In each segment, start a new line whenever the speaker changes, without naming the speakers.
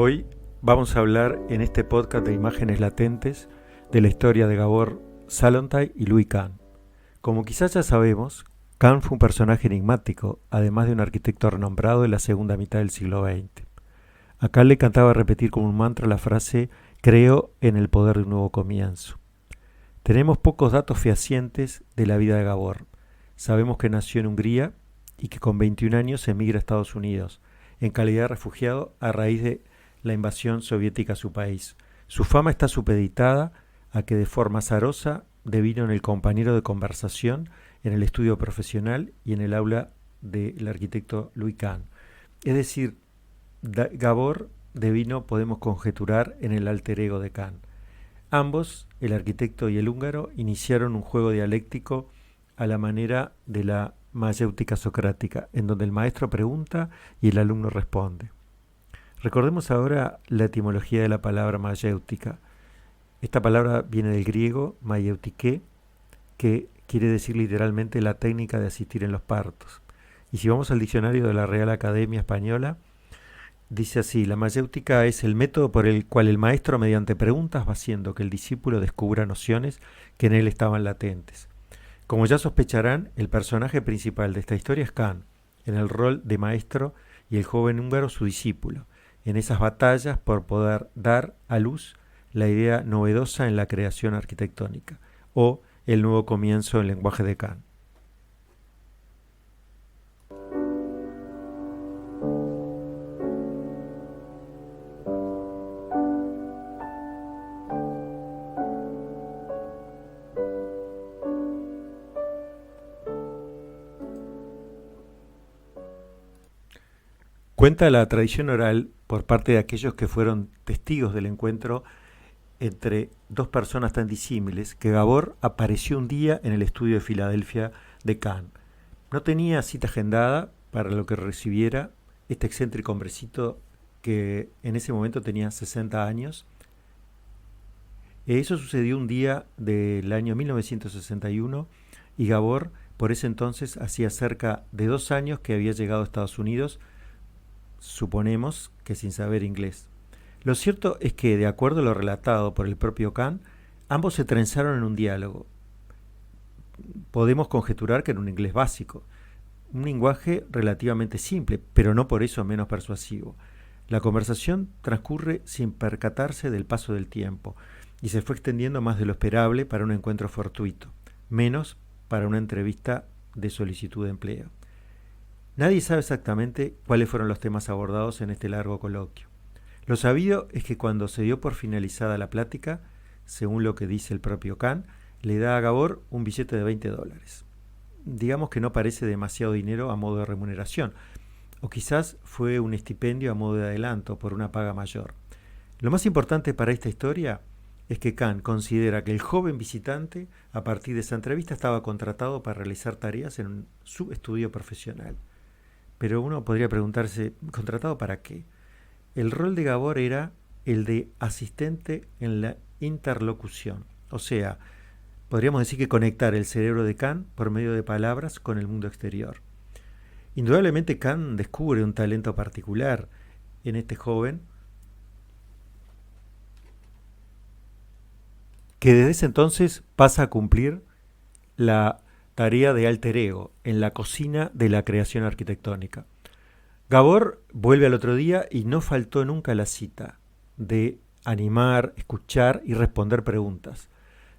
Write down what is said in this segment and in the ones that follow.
Hoy vamos a hablar en este podcast de imágenes latentes de la historia de Gabor Szalontai y Louis Kahn. Como quizás ya sabemos, Kahn fue un personaje enigmático, además de un arquitecto renombrado en la segunda mitad del siglo XX. A Kahn le encantaba repetir como un mantra la frase «Creo en el poder de un nuevo comienzo». Tenemos pocos datos fehacientes de la vida de Gabor. Sabemos que nació en Hungría y que con 21 años emigra a Estados Unidos, en calidad de refugiado a raíz de la invasión soviética a su país. Su fama está supeditada a que de forma azarosa devino en el compañero de conversación, en el estudio profesional y en el aula del arquitecto Louis Kahn. Es decir, Gabor devino, podemos conjeturar, en el alter ego de Kahn. Ambos, el arquitecto y el húngaro, iniciaron un juego dialéctico a la manera de la mayéutica socrática, en donde el maestro pregunta y el alumno responde. Recordemos ahora la etimología de la palabra mayéutica. Esta palabra viene del griego maieutike, que quiere decir literalmente la técnica de asistir en los partos. Y si vamos al diccionario de la Real Academia Española, dice así: la mayéutica es el método por el cual el maestro mediante preguntas va haciendo que el discípulo descubra nociones que en él estaban latentes. Como ya sospecharán, el personaje principal de esta historia es Kahn, en el rol de maestro, y el joven húngaro su discípulo, en esas batallas por poder dar a luz la idea novedosa en la creación arquitectónica, o el nuevo comienzo en lenguaje de Kahn. Cuenta la tradición oral, por parte de aquellos que fueron testigos del encuentro entre dos personas tan disímiles, que Gabor apareció un día en el estudio de Filadelfia de Kahn. No tenía cita agendada para lo que recibiera este excéntrico hombrecito que en ese momento tenía 60 años. Eso sucedió un día del año 1961 y Gabor por ese entonces hacía cerca de 2 años que había llegado a Estados Unidos, suponemos que sin saber inglés. Lo cierto es que, de acuerdo a lo relatado por el propio Kahn, ambos se trenzaron en un diálogo. Podemos conjeturar que en un inglés básico, un lenguaje relativamente simple, pero no por eso menos persuasivo. La conversación transcurre sin percatarse del paso del tiempo y se fue extendiendo más de lo esperable para un encuentro fortuito, menos para una entrevista de solicitud de empleo. Nadie sabe exactamente cuáles fueron los temas abordados en este largo coloquio. Lo sabido es que cuando se dio por finalizada la plática, según lo que dice el propio Kahn, le da a Gabor un billete de $20. Digamos que no parece demasiado dinero a modo de remuneración, o quizás fue un estipendio a modo de adelanto por una paga mayor. Lo más importante para esta historia es que Kahn considera que el joven visitante, a partir de esa entrevista, estaba contratado para realizar tareas en su estudio profesional. Pero uno podría preguntarse, ¿contratado para qué? El rol de Gabor era el de asistente en la interlocución, o sea, podríamos decir que conectar el cerebro de Kahn por medio de palabras con el mundo exterior. Indudablemente Kahn descubre un talento particular en este joven, que desde ese entonces pasa a cumplir la tarea de alter ego en la cocina de la creación arquitectónica. Gabor vuelve al otro día y no faltó nunca la cita de animar, escuchar y responder preguntas,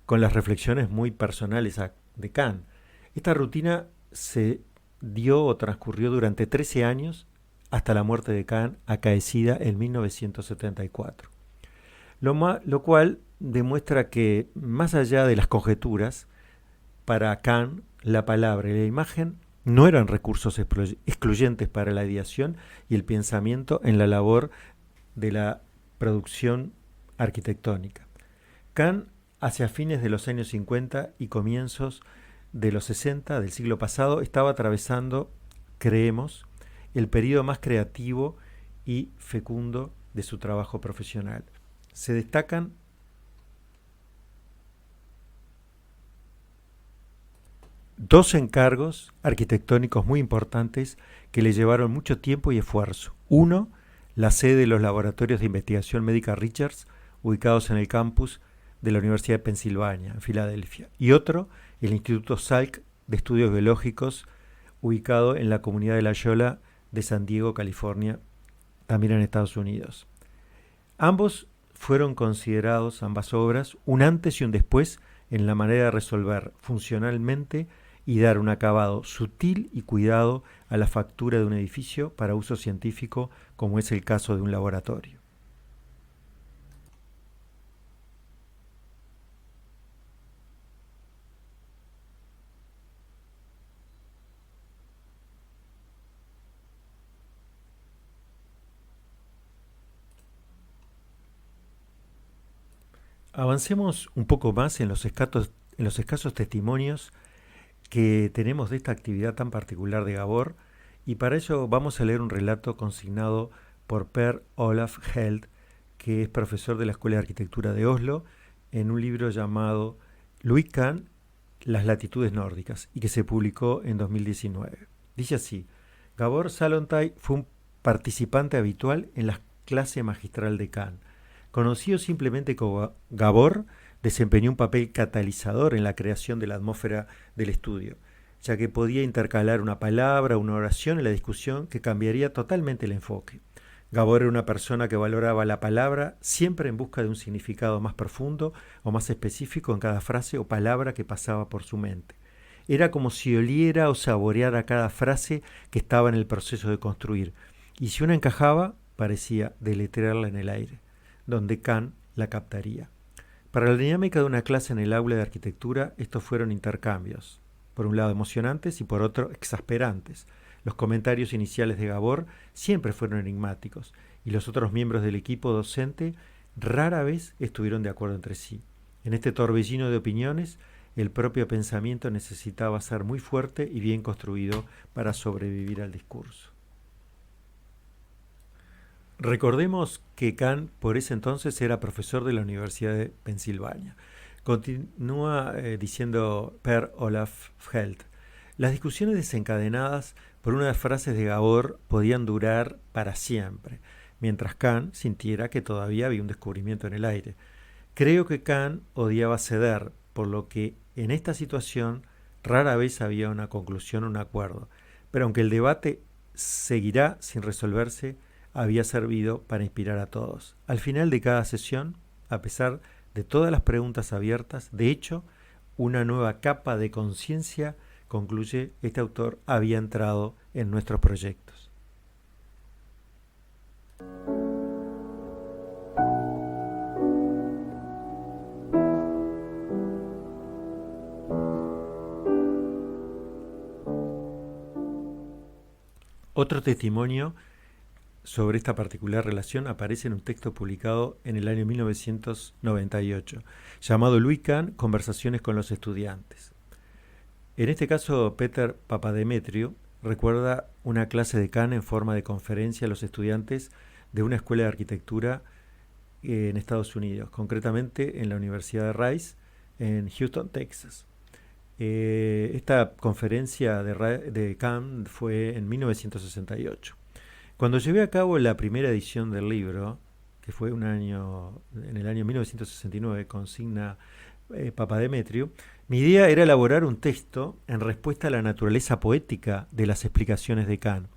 con las reflexiones muy personales de Kahn. Esta rutina se dio o transcurrió durante 13 años hasta la muerte de Kahn, acaecida en 1974. Lo cual demuestra que, más allá de las conjeturas, para Kahn la palabra y la imagen no eran recursos excluyentes para la ideación y el pensamiento en la labor de la producción arquitectónica. Kahn, hacia fines de los años 50 y comienzos de los 60 del siglo pasado, estaba atravesando, creemos, el periodo más creativo y fecundo de su trabajo profesional. Se destacan dos encargos arquitectónicos muy importantes que le llevaron mucho tiempo y esfuerzo. Uno, la sede de los laboratorios de investigación médica Richards, ubicados en el campus de la Universidad de Pensilvania, en Filadelfia, y otro, el Instituto Salk de Estudios Biológicos, ubicado en la comunidad de La Jolla de San Diego, California, también en Estados Unidos. Ambos fueron considerados, ambas obras, un antes y un después en la manera de resolver funcionalmente y dar un acabado sutil y cuidado a la factura de un edificio para uso científico, como es el caso de un laboratorio. Avancemos un poco más en los escasos testimonios que tenemos de esta actividad tan particular de Gabor, y para ello vamos a leer un relato consignado por Per Olaf Held, que es profesor de la Escuela de Arquitectura de Oslo, en un libro llamado Louis Kahn, Las latitudes nórdicas, y que se publicó en 2019. Dice así: Gabor Szalontai fue un participante habitual en la clase magistral de Kahn. Conocido simplemente como Gabor, desempeñó un papel catalizador en la creación de la atmósfera del estudio, ya que podía intercalar una palabra o una oración en la discusión que cambiaría totalmente el enfoque. Gabor era una persona que valoraba la palabra siempre en busca de un significado más profundo o más específico en cada frase o palabra que pasaba por su mente. Era como si oliera o saboreara cada frase que estaba en el proceso de construir, y si una encajaba, parecía deletrearla en el aire, donde Kahn la captaría. Para la dinámica de una clase en el aula de arquitectura, estos fueron intercambios, por un lado emocionantes y por otro exasperantes. Los comentarios iniciales de Gabor siempre fueron enigmáticos, y los otros miembros del equipo docente rara vez estuvieron de acuerdo entre sí. En este torbellino de opiniones, el propio pensamiento necesitaba ser muy fuerte y bien construido para sobrevivir al discurso. Recordemos que Kahn por ese entonces era profesor de la Universidad de Pensilvania. Continúa diciendo Per Olaf Held: las discusiones desencadenadas por una de las frases de Gabor podían durar para siempre, mientras Kahn sintiera que todavía había un descubrimiento en el aire. Creo que Kahn odiaba ceder, por lo que en esta situación rara vez había una conclusión o un acuerdo, pero aunque el debate seguirá sin resolverse, había servido para inspirar a todos. Al final de cada sesión, a pesar de todas las preguntas abiertas, de hecho, una nueva capa de conciencia, concluye este autor, había entrado en nuestros proyectos. Otro testimonio sobre esta particular relación aparece en un texto publicado en el año 1998, llamado Louis Kahn, Conversaciones con los estudiantes. En este caso, Peter Papademetriou recuerda una clase de Kahn en forma de conferencia a los estudiantes de una escuela de arquitectura en Estados Unidos, concretamente en la Universidad de Rice, en Houston, Texas. Esta conferencia de Kahn fue en 1968. Cuando llevé a cabo la primera edición del libro, que fue en el año 1969, consigna Papademetriou, mi idea era elaborar un texto en respuesta a la naturaleza poética de las explicaciones de Kahn,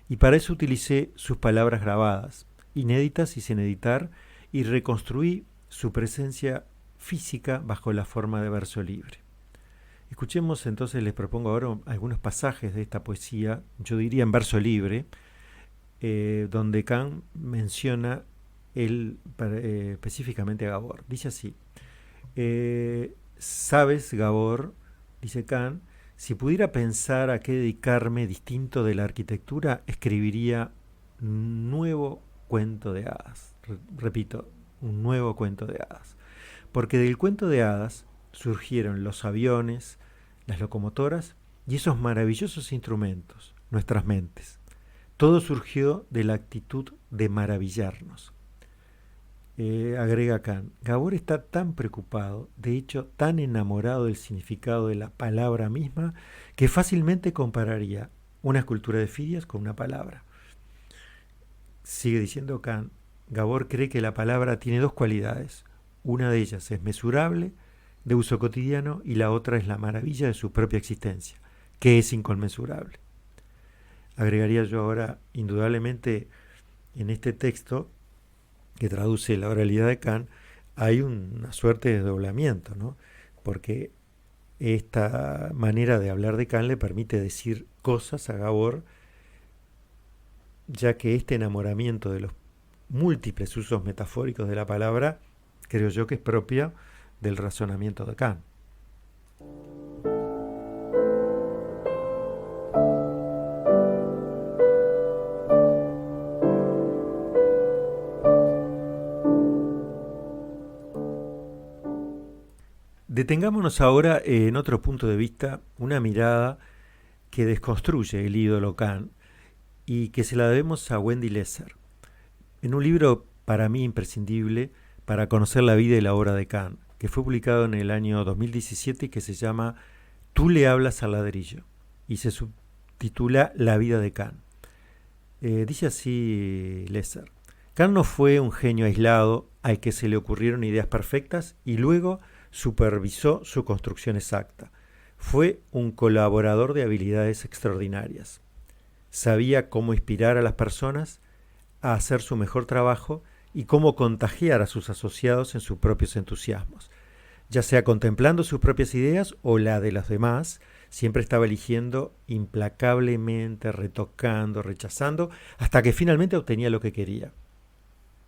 y para eso utilicé sus palabras grabadas, inéditas y sin editar, y reconstruí su presencia física bajo la forma de verso libre. Escuchemos entonces, les propongo ahora algunos pasajes de esta poesía, yo diría en verso libre, donde Kahn menciona específicamente a Gabor. Dice así: sabes, Gabor, dice Kahn, si pudiera pensar a qué dedicarme distinto de la arquitectura, escribiría un nuevo cuento de hadas. Repito, un nuevo cuento de hadas. Porque del cuento de hadas surgieron los aviones, las locomotoras y esos maravillosos instrumentos, nuestras mentes. Todo surgió de la actitud de maravillarnos. Agrega Kahn, Gabor está tan preocupado, de hecho tan enamorado del significado de la palabra misma, que fácilmente compararía una escultura de Fidias con una palabra. sigue diciendo Kant, Gabor cree que la palabra tiene dos cualidades. Una de ellas es mesurable, de uso cotidiano, y la otra es la maravilla de su propia existencia, que es inconmensurable. Agregaría yo ahora, indudablemente, en este texto, que traduce la oralidad de Kant, hay una suerte de desdoblamiento, ¿no? Porque esta manera de hablar de Kant le permite decir cosas a Gabor, ya que este enamoramiento de los múltiples usos metafóricos de la palabra, creo yo que es propia del razonamiento de Kant. Detengámonos ahora en otro punto de vista, una mirada que desconstruye el ídolo Kant y que se la debemos a Wendy Lesser, en un libro para mí imprescindible para conocer la vida y la obra de Kant, que fue publicado en el año 2017 y que se llama Tú le hablas al ladrillo y se subtitula La vida de Kant. Dice así Lesser: Kant no fue un genio aislado al que se le ocurrieron ideas perfectas y luego supervisó su construcción exacta. Fue un colaborador de habilidades extraordinarias. Sabía cómo inspirar a las personas a hacer su mejor trabajo y cómo contagiar a sus asociados en sus propios entusiasmos. Ya sea contemplando sus propias ideas o la de los demás, siempre estaba eligiendo implacablemente, retocando, rechazando, hasta que finalmente obtenía lo que quería.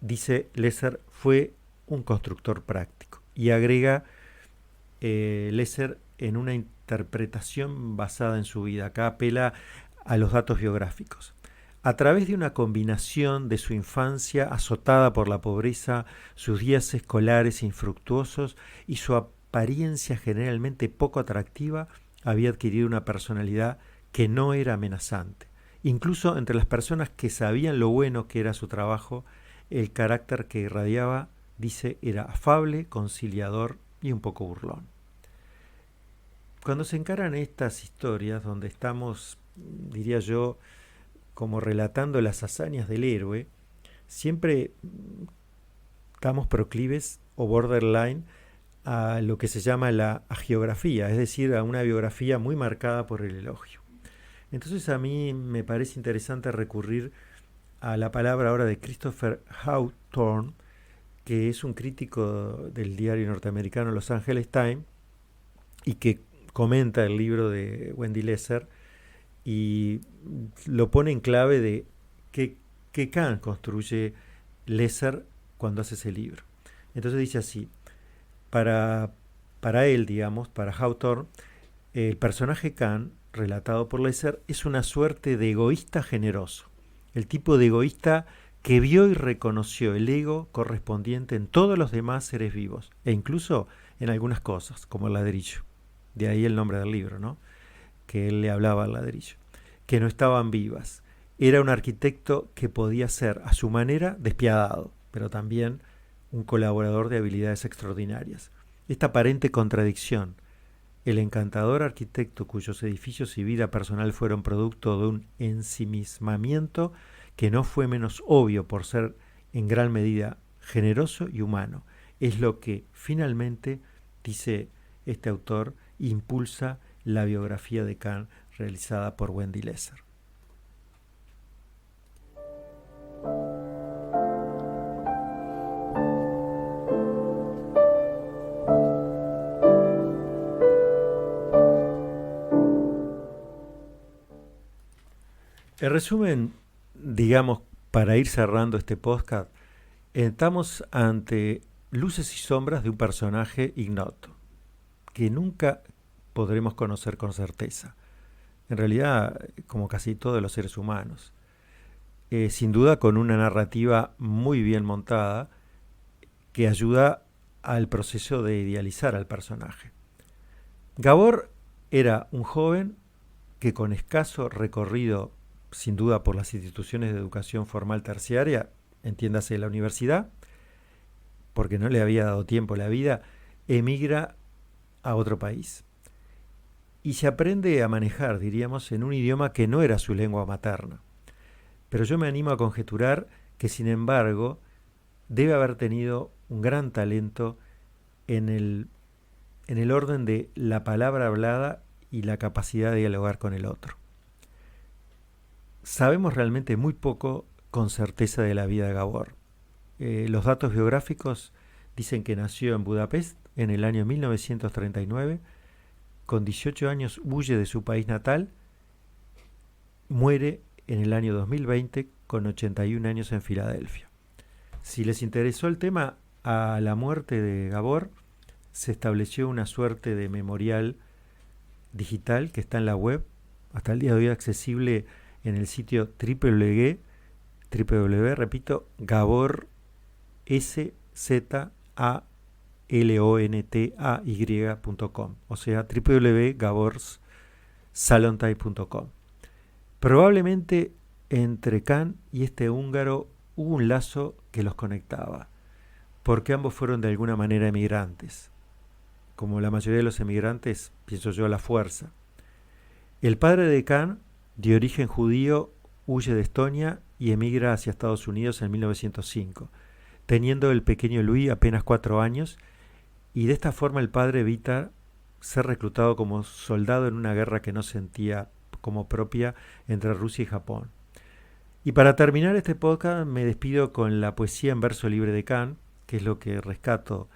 Dice Lesser, fue un constructor práctico. Y agrega Lesser en una interpretación basada en su vida. Acá apela a los datos biográficos. A través de una combinación de su infancia azotada por la pobreza, sus días escolares infructuosos y su apariencia generalmente poco atractiva, había adquirido una personalidad que no era amenazante. Incluso entre las personas que sabían lo bueno que era su trabajo, el carácter que irradiaba, dice, era afable, conciliador y un poco burlón. Cuando se encaran estas historias donde estamos, diría yo, como relatando las hazañas del héroe, siempre estamos proclives o borderline a lo que se llama la hagiografía, es decir, a una biografía muy marcada por el elogio. Entonces a mí me parece interesante recurrir a la palabra ahora de Christopher Hawthorne, que es un crítico del diario norteamericano Los Angeles Times y que comenta el libro de Wendy Lesser y lo pone en clave de que Kant construye Lesser cuando hace ese libro. Entonces dice así, para él, digamos, para Hawthorne, el personaje Kant, relatado por Lesser, es una suerte de egoísta generoso, el tipo de egoísta que vio y reconoció el ego correspondiente en todos los demás seres vivos, e incluso en algunas cosas, como el ladrillo. De ahí el nombre del libro, ¿no? Que él le hablaba al ladrillo, que no estaban vivas. Era un arquitecto que podía ser, a su manera, despiadado, pero también un colaborador de habilidades extraordinarias. Esta aparente contradicción, el encantador arquitecto cuyos edificios y vida personal fueron producto de un ensimismamiento que no fue menos obvio por ser en gran medida generoso y humano, es lo que finalmente, dice este autor, impulsa la biografía de Kant realizada por Wendy Lesser. En resumen, digamos, para ir cerrando este podcast, estamos ante luces y sombras de un personaje ignoto, que nunca podremos conocer con certeza. En realidad, como casi todos los seres humanos. Sin duda con una narrativa muy bien montada que ayuda al proceso de idealizar al personaje. Gabor era un joven que con escaso recorrido, sin duda por las instituciones de educación formal terciaria, entiéndase la universidad, porque no le había dado tiempo la vida, emigra a otro país. Y se aprende a manejar, diríamos, en un idioma que no era su lengua materna. Pero yo me animo a conjeturar que sin embargo debe haber tenido un gran talento en el orden de la palabra hablada y la capacidad de dialogar con el otro. Sabemos realmente muy poco con certeza de la vida de Gabor. Los datos biográficos dicen que nació en Budapest en el año 1939, con 18 años huye de su país natal, muere en el año 2020 con 81 años en Filadelfia. Si les interesó el tema, a la muerte de Gabor se estableció una suerte de memorial digital que está en la web, hasta el día de hoy accesible en el sitio repito, gaborszalontai.com, o sea, www.gaborszalontai.com. Probablemente entre Can y este húngaro hubo un lazo que los conectaba, porque ambos fueron de alguna manera emigrantes. Como la mayoría de los emigrantes, pienso yo, a la fuerza. El padre de Can, de origen judío, huye de Estonia y emigra hacia Estados Unidos en 1905, teniendo el pequeño Louis apenas 4 años, y de esta forma el padre evita ser reclutado como soldado en una guerra que no sentía como propia entre Rusia y Japón. Y para terminar este podcast me despido con la poesía en verso libre de Can, que es lo que rescato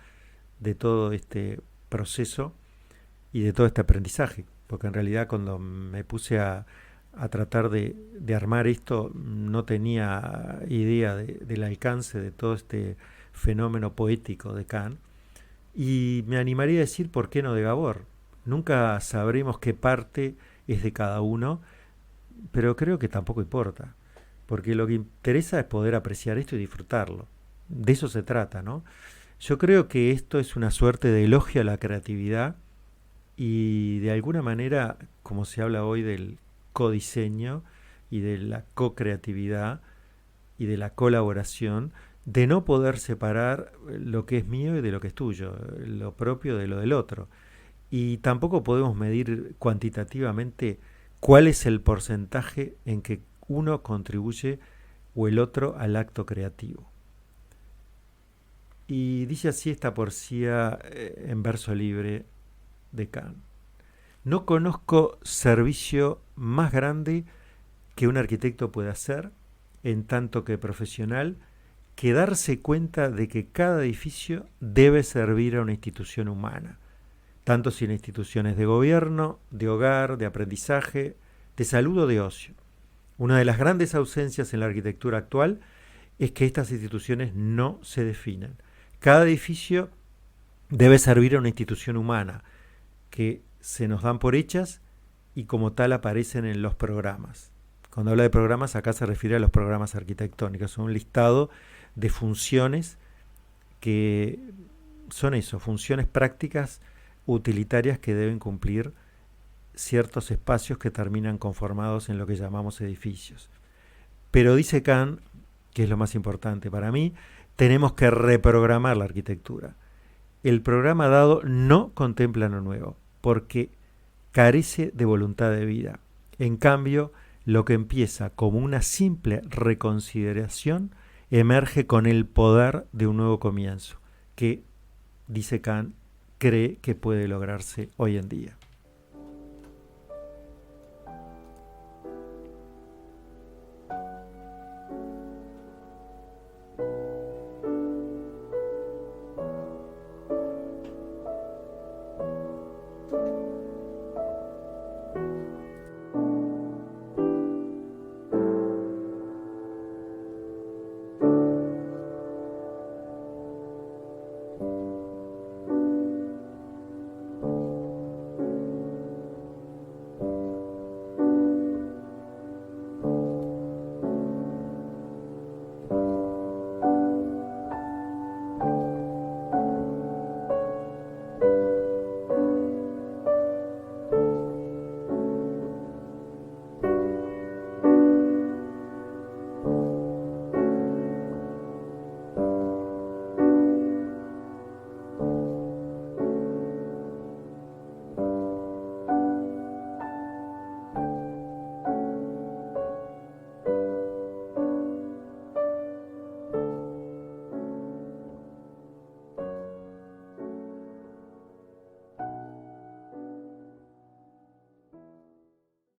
de todo este proceso y de todo este aprendizaje, porque en realidad cuando me puse a tratar de armar esto no tenía idea del alcance de todo este fenómeno poético de Can, y me animaría a decir por qué no de Gabor. Nunca sabremos qué parte es de cada uno, pero creo que tampoco importa, porque lo que interesa es poder apreciar esto y disfrutarlo. De eso se trata, ¿no? Yo creo que esto es una suerte de elogio a la creatividad y de alguna manera, como se habla hoy del codiseño y de la co-creatividad y de la colaboración, de no poder separar lo que es mío y de lo que es tuyo, lo propio de lo del otro. Y tampoco podemos medir cuantitativamente cuál es el porcentaje en que uno contribuye o el otro al acto creativo. Y dice así esta poesía en verso libre de Can. No conozco servicio más grande que un arquitecto puede hacer, en tanto que profesional, que darse cuenta de que cada edificio debe servir a una institución humana, tanto si en instituciones de gobierno, de hogar, de aprendizaje, de salud o de ocio. Una de las grandes ausencias en la arquitectura actual es que estas instituciones no se definen. Cada edificio debe servir a una institución humana, que se nos dan por hechas y como tal aparecen en los programas. Cuando habla de programas, acá se refiere a los programas arquitectónicos. Son un listado de funciones que son eso, funciones prácticas utilitarias que deben cumplir ciertos espacios que terminan conformados en lo que llamamos edificios. Pero dice Can, que es lo más importante para mí, tenemos que reprogramar la arquitectura. El programa dado no contempla lo nuevo, porque carece de voluntad de vida. En cambio, lo que empieza como una simple reconsideración emerge con el poder de un nuevo comienzo, que, dice Can, cree que puede lograrse hoy en día.